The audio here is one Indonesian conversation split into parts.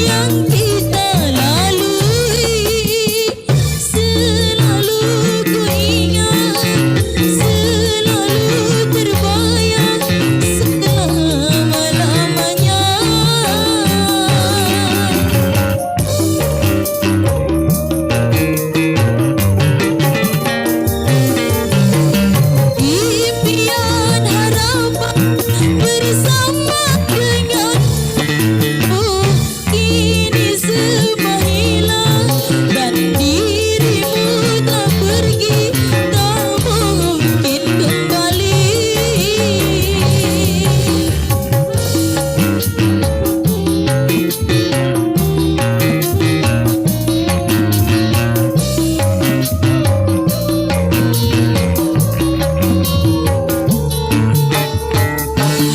yang kita lalui. Selalu ku ingat, selalu terbayang selama-lamanya. Impian harapan bersama denganmu kini semua hilang, dan dirimu tak pergi, tak mungkin kembali.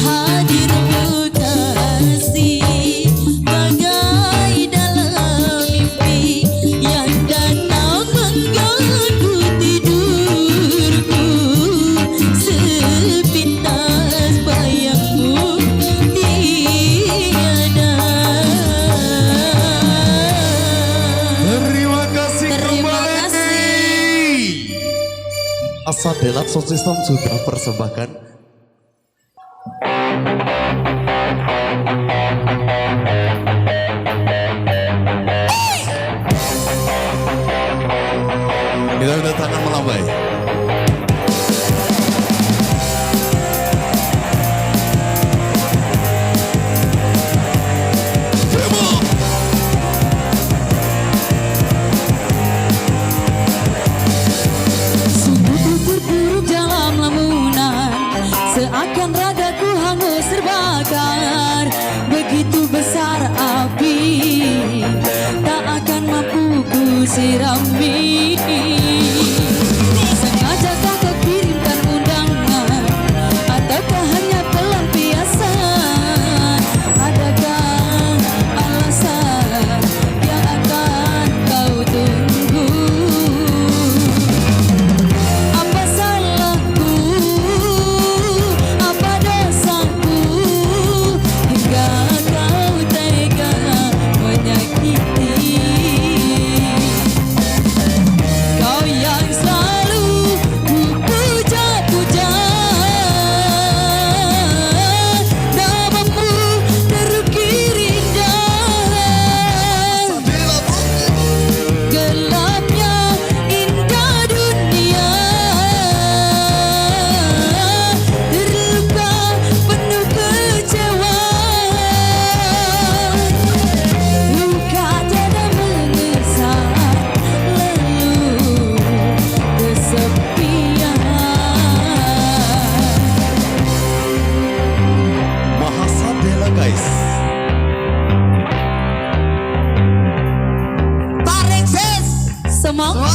Hadirmu kasih bagai dalam mimpi yang datang mengganggu tidurku. Sepintas bayangmu tiada. Terima kasih Terima kembali. kasih. Asadela Sound System sudah persembahkan. Kita udah tangan melambai. Sungguh terpuruk dalam lamunan, seakan ragaku hangus terbakar. Begitu besar api, tak akan mampu ku sirami. Sengajakah kau kirimkan undangan, ataukah hanya pelampiasan? Adakah alasan yang akan kau tunggu? Apa salahku, apa dosaku, hingga kau tega menyakiti. Kau yang selalu ku puja-puja, namamu terukir indah. Gelapnya indah dunia, terluka penuh kecewa. Luka tiada mengesan, lalu kesepian. Mahasadela guys. Tarik sis, semoga.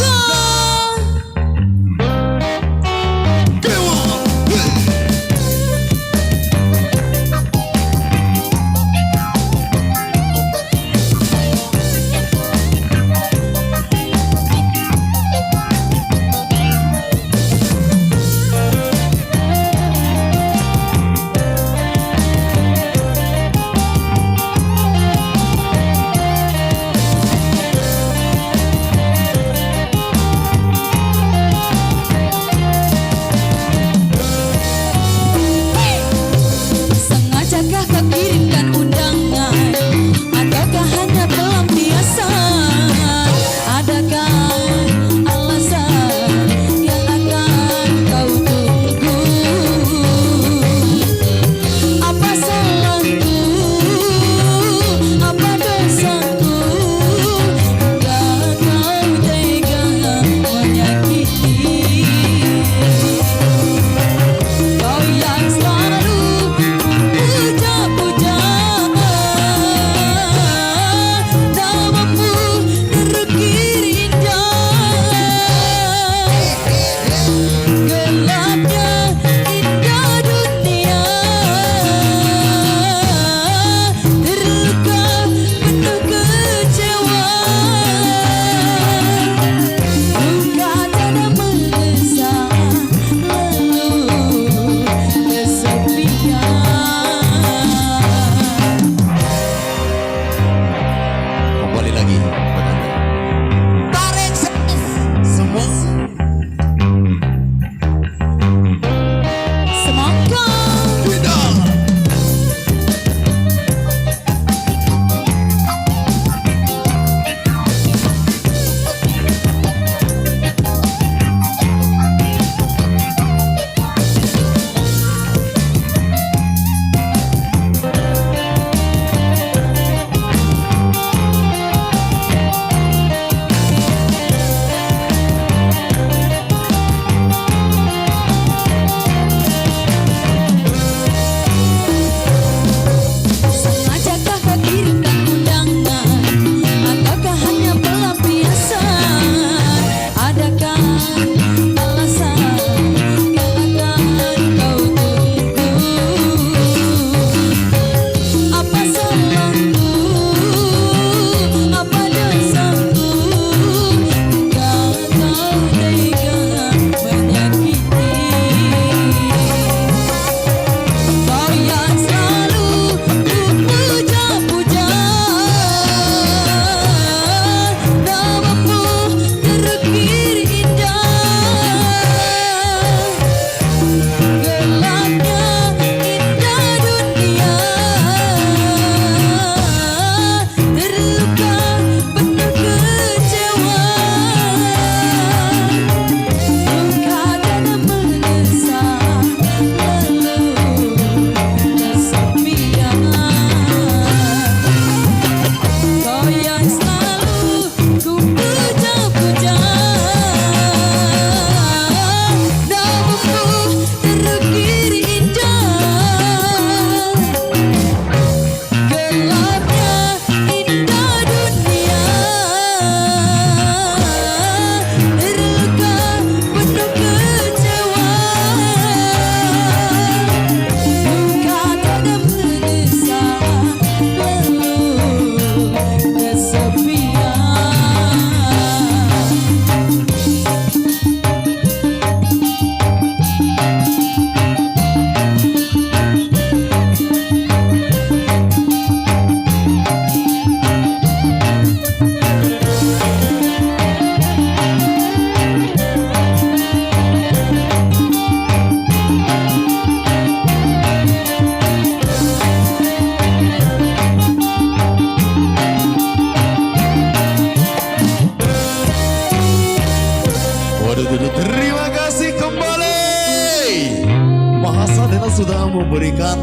sudah memberikan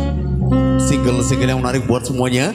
single-single yang menarik buat semuanya.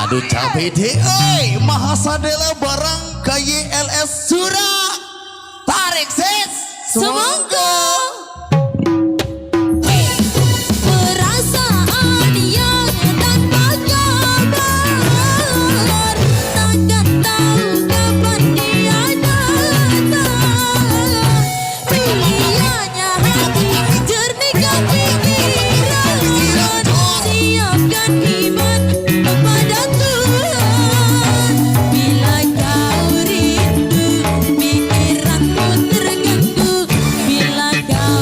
Aduh capek deh, Mahasadela barang KYLS Surah. Tarik sis, Semangka. Perasaan yang tanpa kabar, takkan tahu kapan dia datang. Pilihannya hati, jernihkan pikiran, siapkan iman kepada Tuhan. Bila kau rindu, pikiranmu terganggu. Bila kau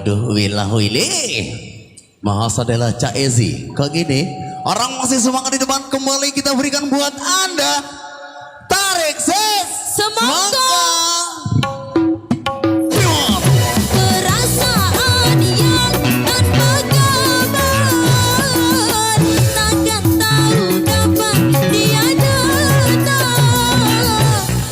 Waduh, wilahwili. Mahasa adalah Cak Ezi. Kok gini? Orang masih semangat di depan, kembali kita berikan buat Anda. Tarik ses. Semangka. Perasaan yang tanpa kabar, takkan tahu kapan dia datang.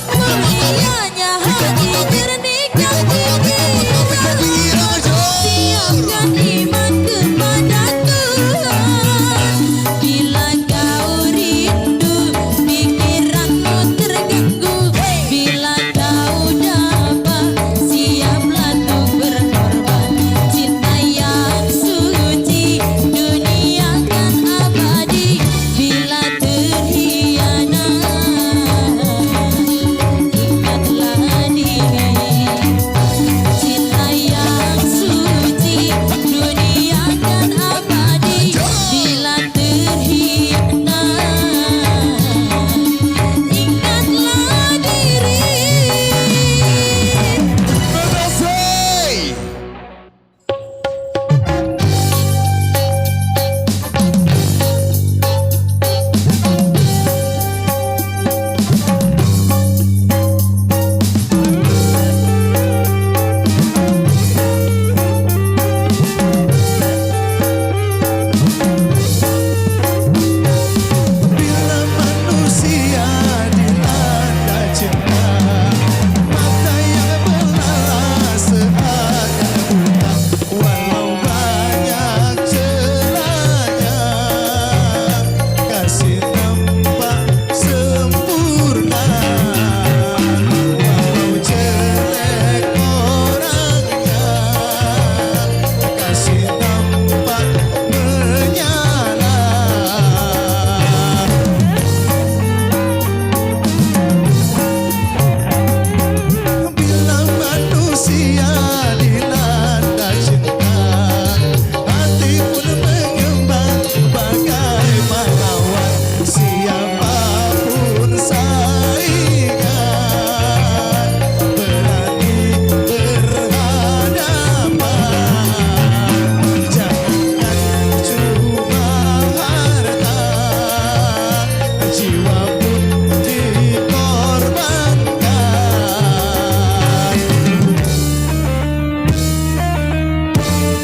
Meriahnya hati ternikah pikiran, siapkan iman kepada Tuhan. Bila kau rindu, pikiranmu terganggu. Bila kau dapat, siaplah untuk berkorban. Cinta yang suci, dunia kan abadi. Bila terhianat, ingatlah diri. Cinta yang suci, dunia kan abadi. Bila terhianat, ingatlah diri. Makasih. Bila manusia dilanda cinta, mata yang melalai seakan buta. Walau banyak celahnya, kasih nampak sempurna. Walau jelek orangnya, kasih nampak menyala. Bila manusia dilanda cinta, hati pun mengembang bagai pahlawan. Siapapun saingan, berani berhadapan. Jangan cuma harta, jiwa pun dikorbankan.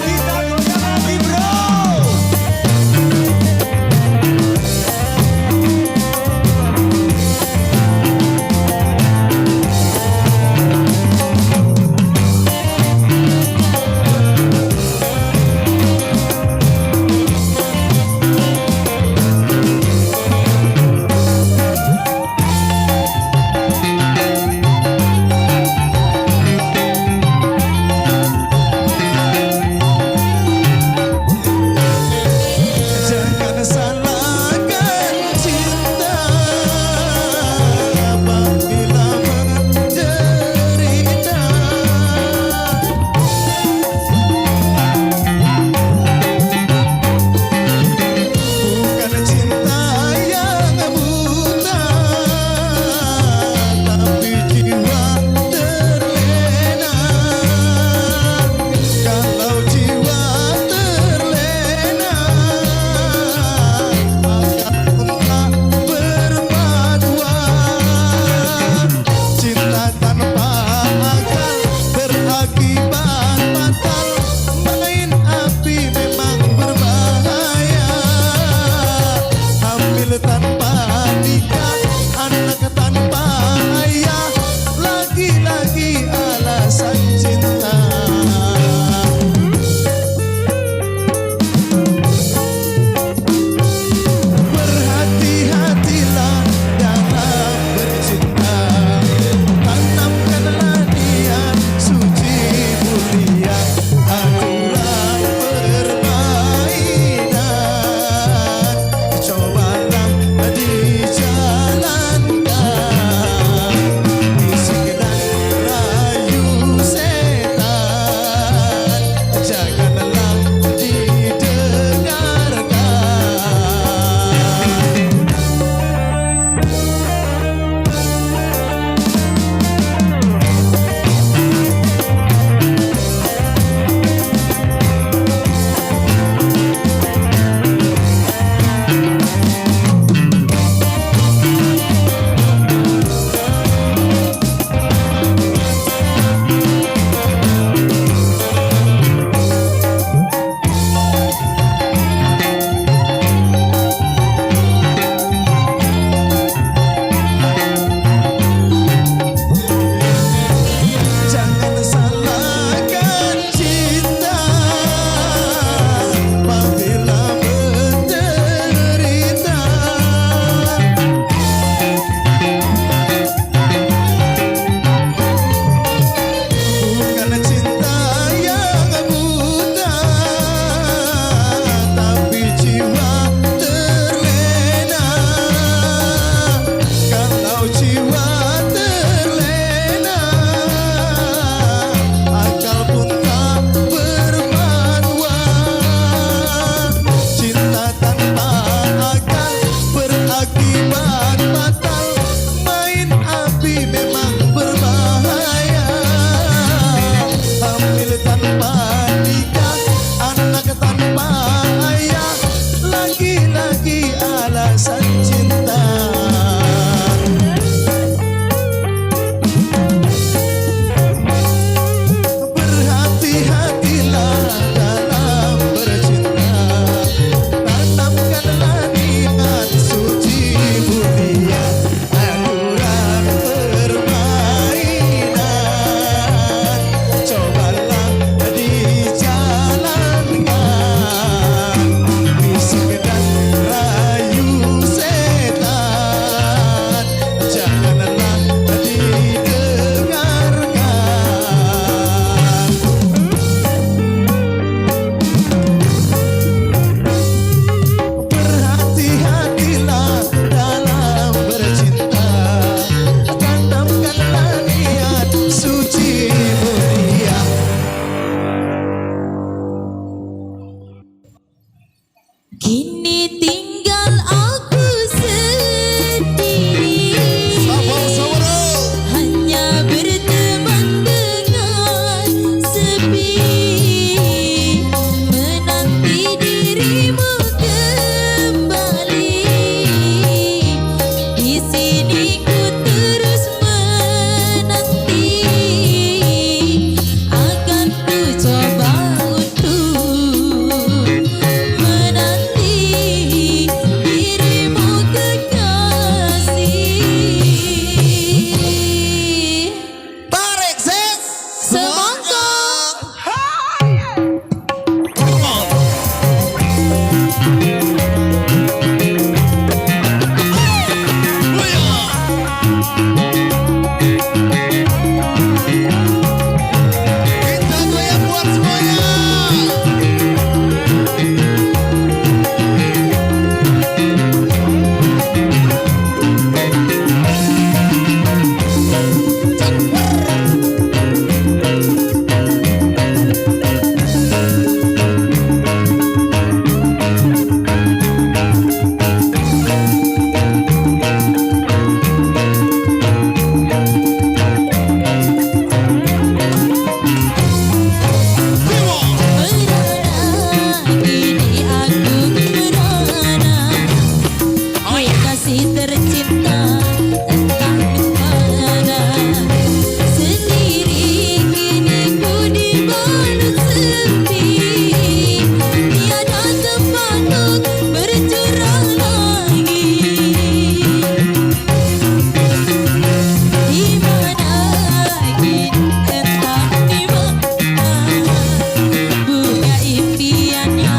Kita goyang lagi bro. Jangan salahkan cinta apabila menderita. Bukan cinta yang buta, tapi jiwa terlena. Kalau jiwa terlena, akan berpaduan. Cinta tanpa akal berakibat fatal. Main api memang berbahaya. Hamil tanpa nikah, anak tanpa ayah, lagi-lagi alasan cinta. Berhati-hatilah dalam bercinta, tanamkanlah niat suci mulia, aturan permainan. Cobalah cinta. Berhati-hatilah dalam bercinta, tanamkanlah niat suci mulia, aturan permainan cobalah dijalankan, bisik dan rayu setan janganlah didengarkan. Berhati-hatilah dalam bercinta, tanamkanlah niat suci mulia. Kini tinggal aku sendiri, hanya berteman dengan sepi, menanti dirimu kembali. Di sini ku terus menanti, akan ku coba untuk menanti dirimu kekasih. Tarik ses. Semangka. Kita goyang buat semuanya. Kini aku merana, kasih tercinta entah di mana. Sendiri kini ku dibalut sepi, tiada tempat untuk bercurah lagi. Di mana kini entah di mana, bunga impiannya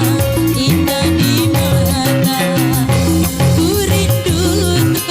indah di mana. Ku rindu untuk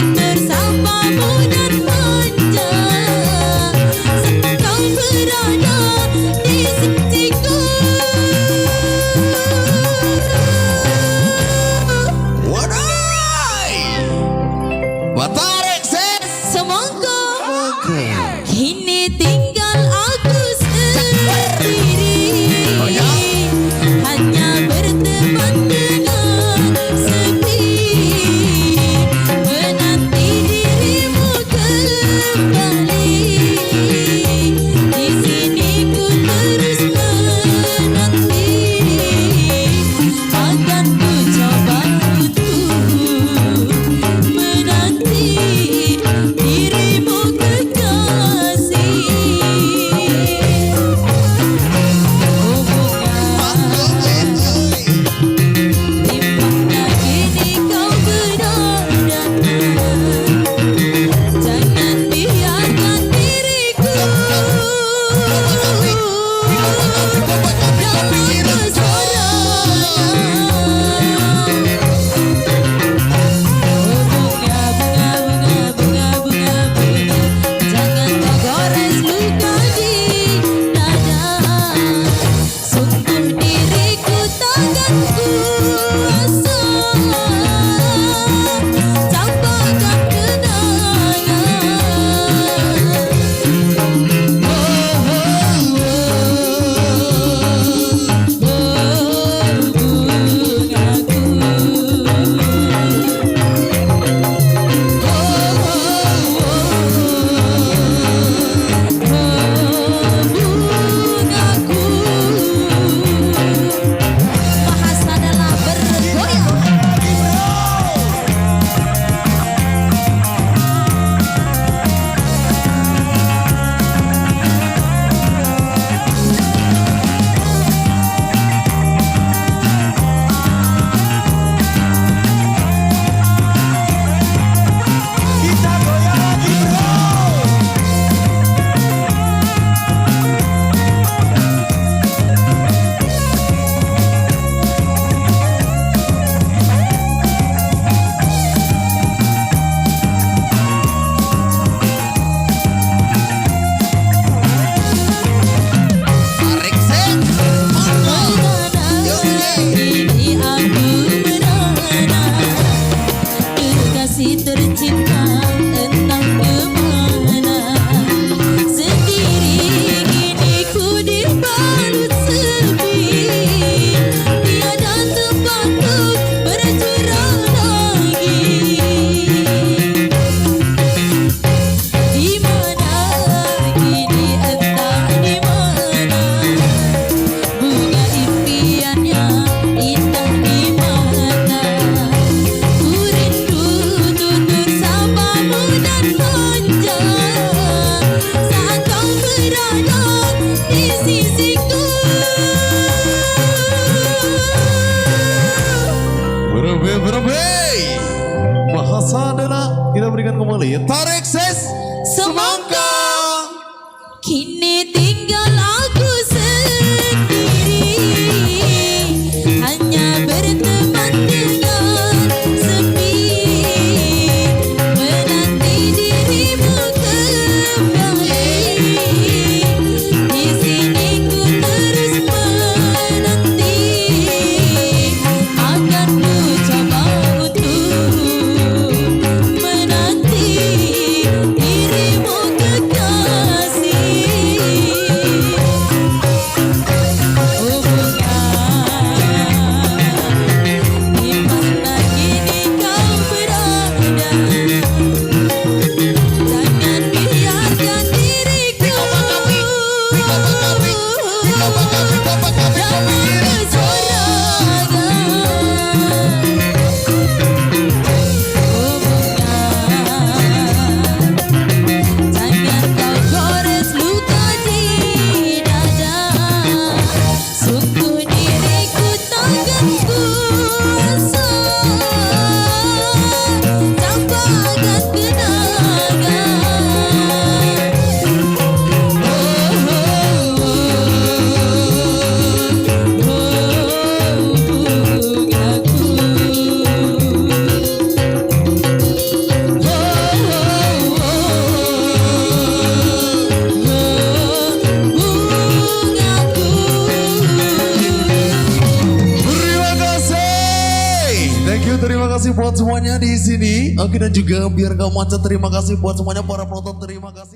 masih tercinta entah kemana. Sendiri kini ku dibalut sepi, tiada tempat untuk bercurah lagi. Di mana kini entah di mana, bunga impiannya indah di mana. Ku rindu tutur sapamu dan manja saat kau berada di sisiku. Berbe. Bahasa adalah kita berikan kembali. Tarik ses semangka. Kini tinggal aku sendiri, hanya berteman dengan sepi, menanti dirimu kembali. Di sini ku terus menanti, akan ku coba untuk menanti dirimu kekasih. Oh bunga, di mana kini kau berada? Jangan biarkan diriku dalam kesorangan. Oh bunga, jangan kau gores luka di dada. Sungguh diriku takkan kuasa dapatkan kenangan. Terima kasih. Thank you, terima kasih buat semuanya di sini. Oke, dan juga biar gak macet, terima kasih buat semuanya para penonton, terima kasih.